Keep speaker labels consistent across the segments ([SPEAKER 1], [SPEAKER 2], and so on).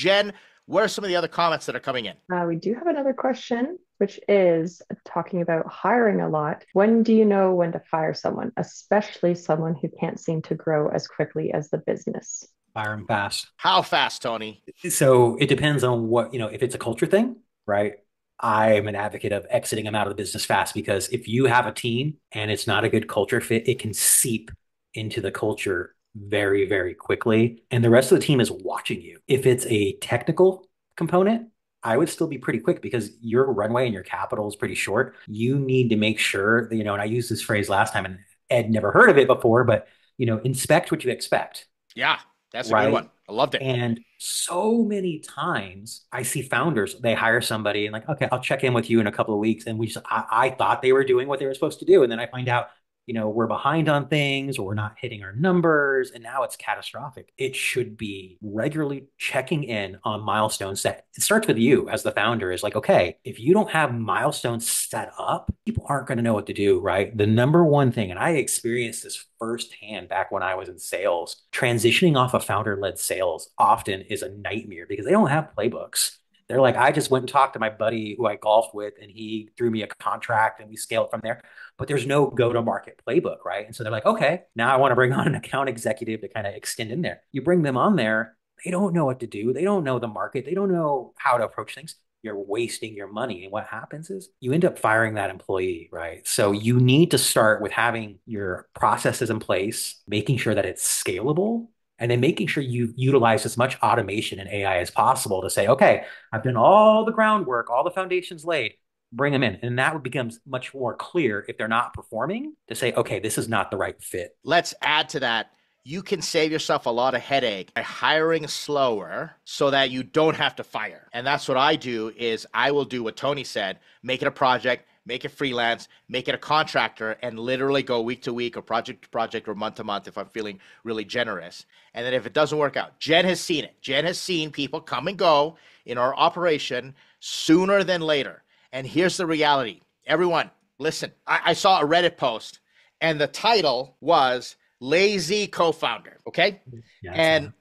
[SPEAKER 1] Jen, what are some of the other comments that are coming in?
[SPEAKER 2] We do have another question, which is talking about hiring a lot. When do you know when to fire someone, especially someone who can't seem to grow as quickly as the business?
[SPEAKER 3] Fire them fast.
[SPEAKER 1] How fast, Tony?
[SPEAKER 3] So it depends on what, if it's a culture thing, right? I'm an advocate of exiting them out of the business fast because if you have a team and it's not a good culture fit, it can seep into the culture very, very quickly. And the rest of the team is watching you. If it's a technical component, I would still be pretty quick because your runway and your capital is pretty short. You need to make sure that, and I used this phrase last time and Ed never heard of it before, but, inspect what you expect,
[SPEAKER 1] Yeah, that's a good
[SPEAKER 3] right?
[SPEAKER 1] one. I loved it.
[SPEAKER 3] And so many times I see founders, they hire somebody and like, okay, I'll check in with you in a couple of weeks. And I thought they were doing what they were supposed to do. And then I find out, we're behind on things or we're not hitting our numbers. And now it's catastrophic. It should be regularly checking in on milestones set. It starts with you as the founder is like, okay, if you don't have milestones set up, people aren't going to know what to do, right? The number one thing, and I experienced this firsthand back when I was in sales, transitioning off of founder led sales often is a nightmare because they don't have playbooks. They're like, I just went and talked to my buddy who I golfed with, and he threw me a contract and we scaled from there. But there's no go to market playbook, right? And so they're like, okay, now I want to bring on an account executive to kind of extend in there. You bring them on there, they don't know what to do. They don't know the market. They don't know how to approach things. You're wasting your money. And what happens is you end up firing that employee, right? So you need to start with having your processes in place, making sure that it's scalable, and then making sure you utilize as much automation and AI as possible to say, okay, I've done all the groundwork, all the foundations laid, bring them in. And that becomes much more clear if they're not performing to say, okay, this is not the right fit.
[SPEAKER 1] Let's add to that. You can save yourself a lot of headache by hiring slower so that you don't have to fire. And that's what I do is I will do what Tony said, make it a project, make it freelance, make it a contractor, and literally go week to week or project to project or month to month if I'm feeling really generous. And then if it doesn't work out, Jen has seen it. Jen has seen people come and go in our operation sooner than later. And here's the reality. Everyone, listen, I saw a Reddit post and the title was lazy co-founder, okay?
[SPEAKER 3] Yeah,
[SPEAKER 1] And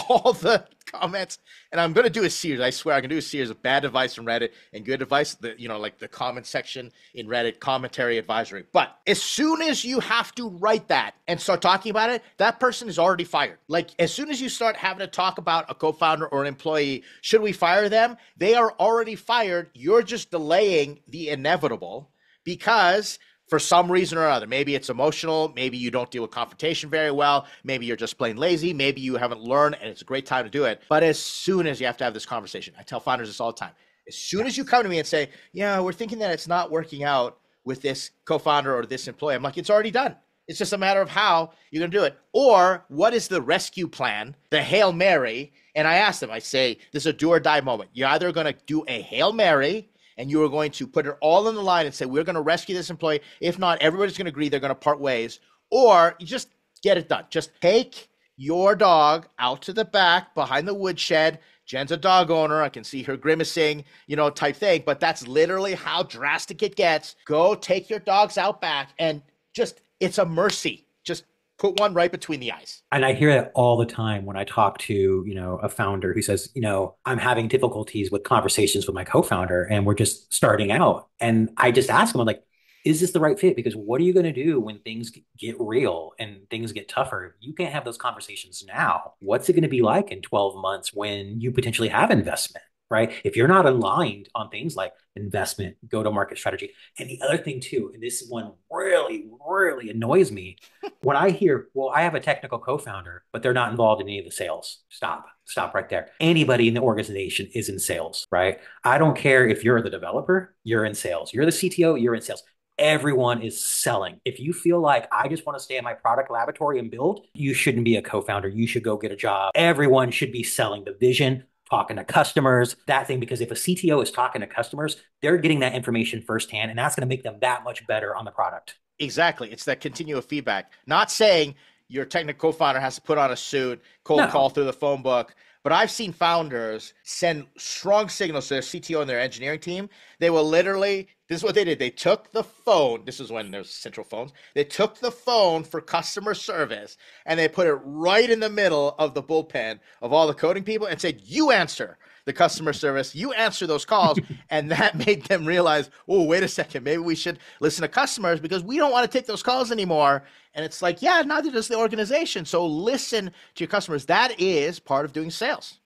[SPEAKER 1] all the comments, and I'm going to do a series. I swear I can do a series of bad advice from Reddit and good advice, like the comment section in Reddit, commentary advisory. But as soon as you have to write that and start talking about it, that person is already fired. Like as soon as you start having to talk about a co-founder or an employee, should we fire them? They are already fired. You're just delaying the inevitable because for some reason or other. Maybe it's emotional. Maybe you don't deal with confrontation very well. Maybe you're just plain lazy. Maybe you haven't learned and it's a great time to do it. But as soon as you have to have this conversation, I tell founders this all the time. As soon as you come to me and say, yeah, we're thinking that it's not working out with this co-founder or this employee, I'm like, it's already done. It's just a matter of how you're going to do it. Or what is the rescue plan, the Hail Mary? And I ask them, I say, this is a do or die moment. You're either going to do a Hail Mary and you are going to put it all on the line and say, we're going to rescue this employee. If not, everybody's going to agree they're going to part ways. Or you just get it done. Just take your dog out to the back behind the woodshed. Jen's a dog owner. I can see her grimacing, type thing. But that's literally how drastic it gets. Go take your dogs out back and just, it's a mercy. Just put one right between the eyes.
[SPEAKER 3] And I hear that all the time when I talk to, a founder who says, I'm having difficulties with conversations with my co-founder and we're just starting out. And I just ask them, I'm like, is this the right fit? Because what are you going to do when things get real and things get tougher? You can't have those conversations now. What's it going to be like in 12 months when you potentially have investment? Right? If you're not aligned on things like investment, go to market strategy. And the other thing too, and this one really, really annoys me when I hear, well, I have a technical co-founder, but they're not involved in any of the sales. Stop right there. Anybody in the organization is in sales, right? I don't care if you're the developer, you're in sales. You're the CTO, you're in sales. Everyone is selling. If you feel like I just want to stay in my product laboratory and build, you shouldn't be a co-founder. You should go get a job. Everyone should be selling the vision, talking to customers, that thing, because if a CTO is talking to customers, they're getting that information firsthand, and that's going to make them that much better on the product.
[SPEAKER 1] Exactly. It's that continual feedback. Not saying your technical co-founder has to put on a suit, cold
[SPEAKER 3] No.
[SPEAKER 1] call through the phone book, but I've seen founders send strong signals to their CTO and their engineering team. They will literally This is what they did. They took the phone. This is when there's central phones. They took the phone for customer service and they put it right in the middle of the bullpen of all the coding people and said, you answer the customer service, you answer those calls. And that made them realize, oh, wait a second, maybe we should listen to customers because we don't want to take those calls anymore. And it's like, yeah, neither does the organization. So listen to your customers. That is part of doing sales.